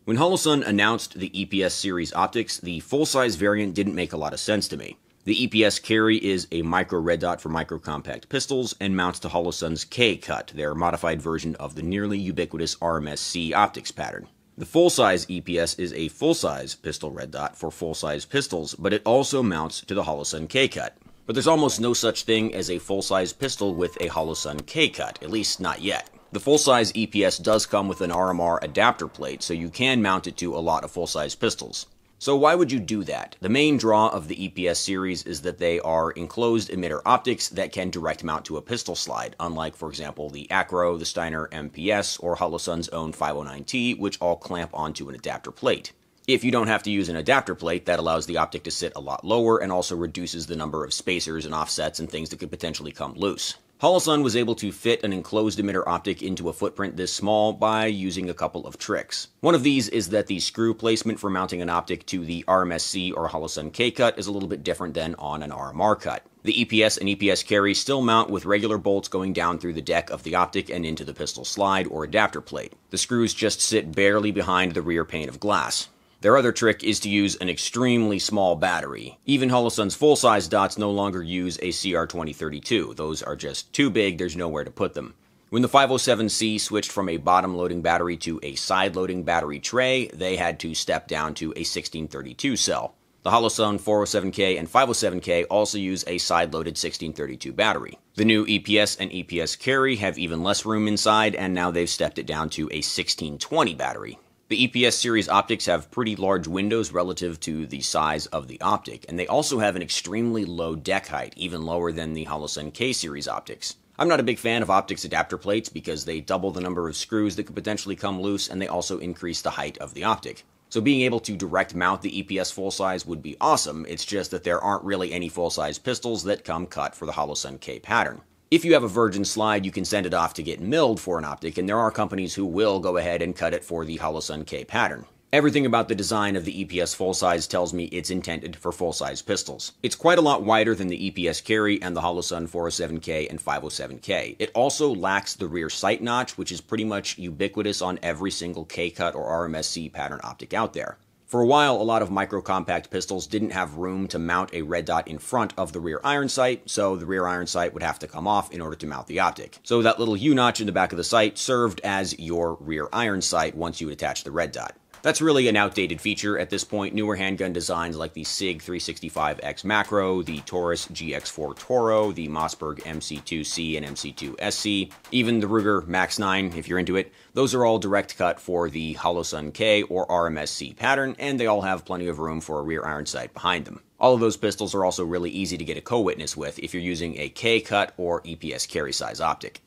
When Holosun announced the EPS series optics, the full-size variant didn't make a lot of sense to me. The EPS Carry is a micro red dot for micro compact pistols and mounts to Holosun's K cut, their modified version of the nearly ubiquitous RMSC optics pattern. The full-size EPS is a full-size pistol red dot for full-size pistols, but it also mounts to the Holosun K cut. But there's almost no such thing as a full-size pistol with a Holosun K cut, at least not yet. The full-size EPS does come with an RMR adapter plate, so you can mount it to a lot of full-size pistols. So why would you do that? The main draw of the EPS series is that they are enclosed emitter optics that can direct mount to a pistol slide, unlike, for example, the Acro, the Steiner MPS, or Holosun's own 509T, which all clamp onto an adapter plate. If you don't have to use an adapter plate, that allows the optic to sit a lot lower and also reduces the number of spacers and offsets and things that could potentially come loose. Holosun was able to fit an enclosed emitter optic into a footprint this small by using a couple of tricks. One of these is that the screw placement for mounting an optic to the RMSC or Holosun K cut is a little bit different than on an RMR cut. The EPS and EPS Carry still mount with regular bolts going down through the deck of the optic and into the pistol slide or adapter plate. The screws just sit barely behind the rear pane of glass. Their other trick is to use an extremely small battery. Even Holosun's full-size dots no longer use a CR2032. Those are just too big, there's nowhere to put them. When the 507C switched from a bottom-loading battery to a side-loading battery tray, they had to step down to a 1632 cell. The Holosun 407K and 507K also use a side-loaded 1632 battery. The new EPS and EPS Carry have even less room inside, and now they've stepped it down to a 1620 battery. The EPS series optics have pretty large windows relative to the size of the optic, and they also have an extremely low deck height, even lower than the Holosun K series optics. I'm not a big fan of optics adapter plates because they double the number of screws that could potentially come loose, and they also increase the height of the optic. So being able to direct mount the EPS full-size would be awesome, it's just that there aren't really any full-size pistols that come cut for the Holosun K pattern. If you have a virgin slide, you can send it off to get milled for an optic, and there are companies who will go ahead and cut it for the Holosun K pattern. Everything about the design of the EPS full-size tells me it's intended for full-size pistols. It's quite a lot wider than the EPS Carry and the Holosun 407K and 507K. It also lacks the rear sight notch, which is pretty much ubiquitous on every single K-cut or RMSC pattern optic out there. For a while, a lot of micro-compact pistols didn't have room to mount a red dot in front of the rear iron sight, so the rear iron sight would have to come off in order to mount the optic. So that little U-notch in the back of the sight served as your rear iron sight once you would attach the red dot. That's really an outdated feature at this point. Newer handgun designs like the SIG 365X Macro, the Taurus GX4 Toro, the Mossberg MC2C and MC2SC, even the Ruger Max 9 if you're into it, those are all direct cut for the Holosun K or RMSC pattern, and they all have plenty of room for a rear iron sight behind them. All of those pistols are also really easy to get a co-witness with if you're using a K cut or EPS Carry size optic.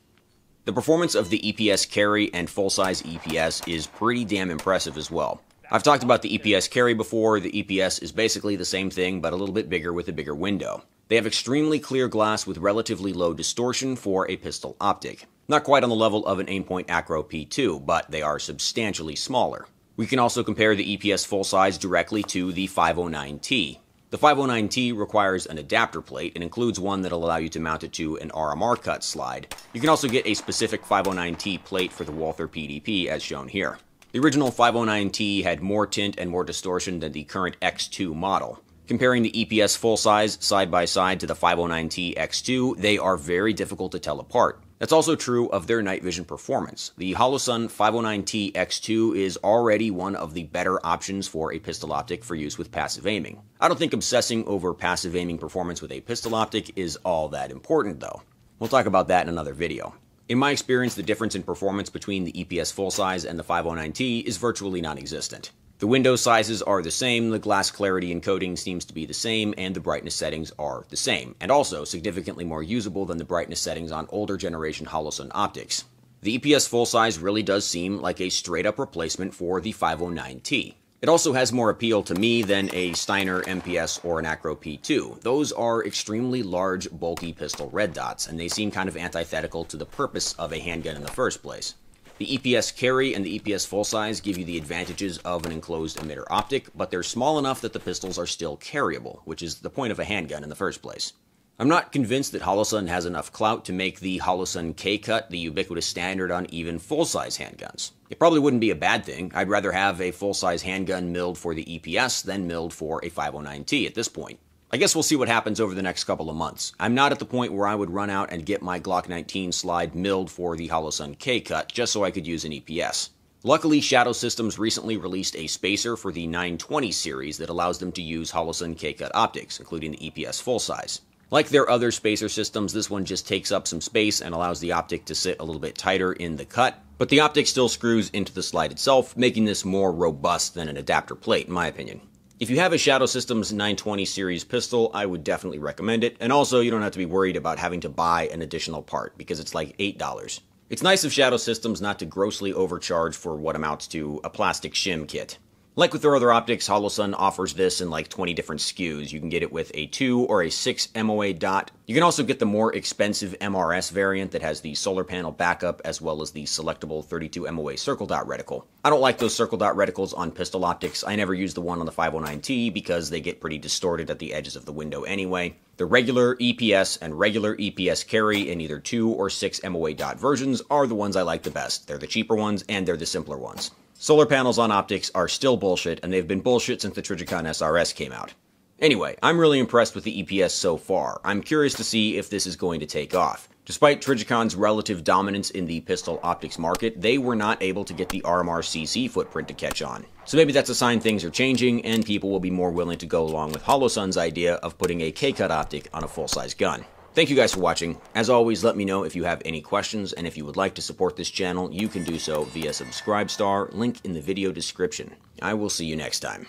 The performance of the EPS Carry and full-size EPS is pretty damn impressive as well. I've talked about the EPS Carry before. The EPS is basically the same thing, but a little bit bigger with a bigger window. They have extremely clear glass with relatively low distortion for a pistol optic. Not quite on the level of an Aimpoint Acro P2, but they are substantially smaller. We can also compare the EPS full-size directly to the 509T. The 509T requires an adapter plate and includes one that'll allow you to mount it to an RMR cut slide. You can also get a specific 509T plate for the Walther PDP as shown here. The original 509T had more tint and more distortion than the current X2 model. Comparing the EPS full-size side by side to the 509T X2, they are very difficult to tell apart. That's also true of their night vision performance. The Holosun 509T X2 is already one of the better options for a pistol optic for use with passive aiming. I don't think obsessing over passive aiming performance with a pistol optic is all that important though. We'll talk about that in another video. In my experience, the difference in performance between the EPS full-size and the 509T is virtually non-existent. The window sizes are the same, the glass clarity and coating seems to be the same, and the brightness settings are the same, and also significantly more usable than the brightness settings on older generation Holosun optics. The EPS full-size really does seem like a straight-up replacement for the 509T. It also has more appeal to me than a Steiner MPS or an Acro P2. Those are extremely large, bulky pistol red dots, and they seem kind of antithetical to the purpose of a handgun in the first place. The EPS Carry and the EPS full-size give you the advantages of an enclosed emitter optic, but they're small enough that the pistols are still carryable, which is the point of a handgun in the first place. I'm not convinced that Holosun has enough clout to make the Holosun K cut the ubiquitous standard on even full-size handguns. It probably wouldn't be a bad thing. I'd rather have a full-size handgun milled for the EPS than milled for a 509T at this point. I guess we'll see what happens over the next couple of months. I'm not at the point where I would run out and get my Glock 19 slide milled for the Holosun K cut just so I could use an EPS. Luckily, Shadow Systems recently released a spacer for the 920 series that allows them to use Holosun K cut optics, including the EPS full size. Like their other spacer systems, this one just takes up some space and allows the optic to sit a little bit tighter in the cut, but the optic still screws into the slide itself, making this more robust than an adapter plate, in my opinion. If you have a Shadow Systems 920 series pistol, I would definitely recommend it, and also you don't have to be worried about having to buy an additional part, because it's like $8. It's nice of Shadow Systems not to grossly overcharge for what amounts to a plastic shim kit. Like with their other optics, Holosun offers this in like 20 different SKUs. You can get it with a 2 or a 6 MOA dot. You can also get the more expensive MRS variant that has the solar panel backup as well as the selectable 32 MOA circle dot reticle. I don't like those circle dot reticles on pistol optics. I never use the one on the 509T because they get pretty distorted at the edges of the window anyway. The regular EPS and regular EPS Carry in either 2 or 6 MOA dot versions are the ones I like the best. They're the cheaper ones and they're the simpler ones. Solar panels on optics are still bullshit, and they've been bullshit since the Trijicon SRS came out. Anyway, I'm really impressed with the EPS so far. I'm curious to see if this is going to take off. Despite Trigicon's relative dominance in the pistol optics market, they were not able to get the RMR CC footprint to catch on. So maybe that's a sign things are changing, and people will be more willing to go along with Holosun's idea of putting a K-cut optic on a full-size gun. Thank you guys for watching. As always, let me know if you have any questions, and if you would like to support this channel, you can do so via Subscribestar, link in the video description. I will see you next time.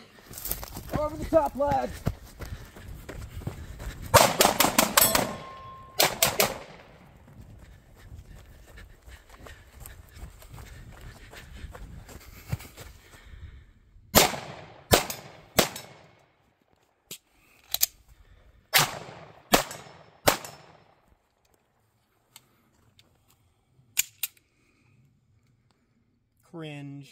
Over the top, lads! Cringe.